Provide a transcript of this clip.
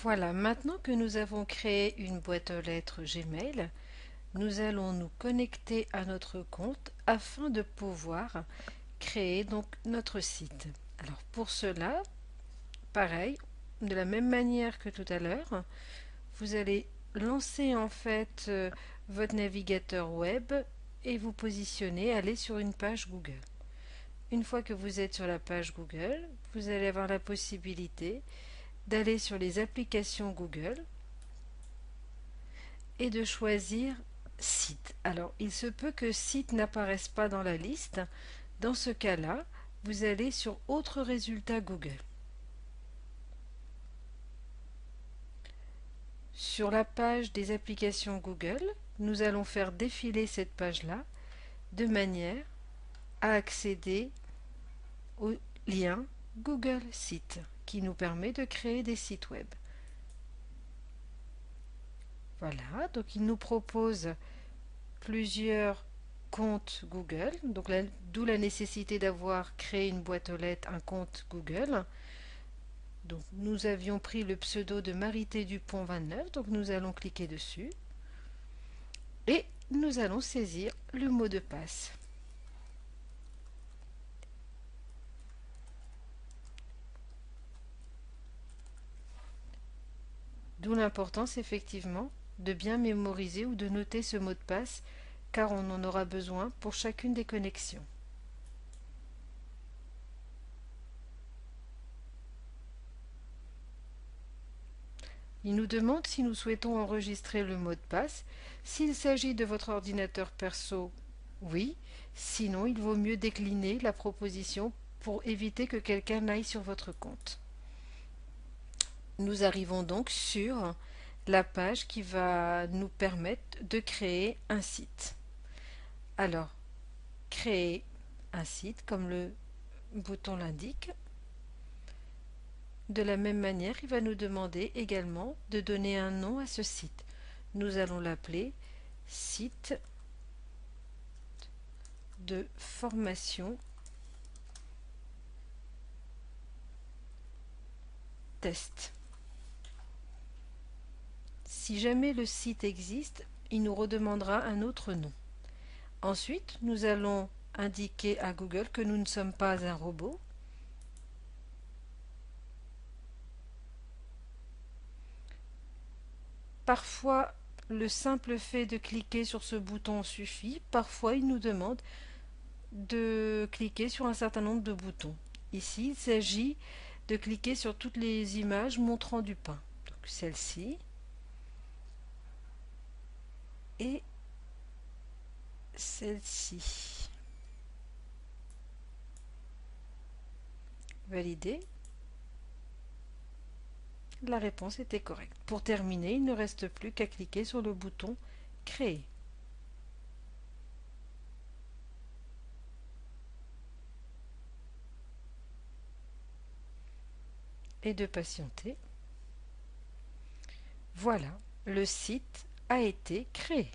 Voilà, maintenant que nous avons créé une boîte aux lettres Gmail, nous allons nous connecter à notre compte afin de pouvoir créer donc notre site. Alors pour cela, pareil, de la même manière que tout à l'heure, vous allez lancer votre navigateur web et vous positionner, aller sur une page Google. Une fois que vous êtes sur la page Google, vous allez avoir la possibilité d'aller sur les applications Google et de choisir site. Alors, il se peut que site n'apparaisse pas dans la liste. Dans ce cas-là, vous allez sur autres résultats Google. Sur la page des applications Google, nous allons faire défiler cette page-là de manière à accéder au lien Google Site qui nous permet de créer des sites web. Voilà, donc il nous propose plusieurs comptes Google, donc d'où la nécessité d'avoir créé une boîte aux lettres, un compte Google. Donc nous avions pris le pseudo de Marité Dupont 29, donc nous allons cliquer dessus et nous allons saisir le mot de passe. D'où l'importance effectivement de bien mémoriser ou de noter ce mot de passe car on en aura besoin pour chacune des connexions. Il nous demande si nous souhaitons enregistrer le mot de passe. S'il s'agit de votre ordinateur perso, oui. Sinon, il vaut mieux décliner la proposition pour éviter que quelqu'un n'aille sur votre compte. Nous arrivons donc sur la page qui va nous permettre de créer un site. Alors, créer un site, comme le bouton l'indique. De la même manière, il va nous demander également de donner un nom à ce site. Nous allons l'appeler site de formation test. Si jamais le site existe, il nous redemandera un autre nom. Ensuite, nous allons indiquer à Google que nous ne sommes pas un robot. Parfois, le simple fait de cliquer sur ce bouton suffit. Parfois, il nous demande de cliquer sur un certain nombre de boutons. Ici, il s'agit de cliquer sur toutes les images montrant du pain. Donc celle-ci et celle-ci. Valider. La réponse était correcte. Pour terminer, il ne reste plus qu'à cliquer sur le bouton Créer. Et de patienter. Voilà, le site a été créé.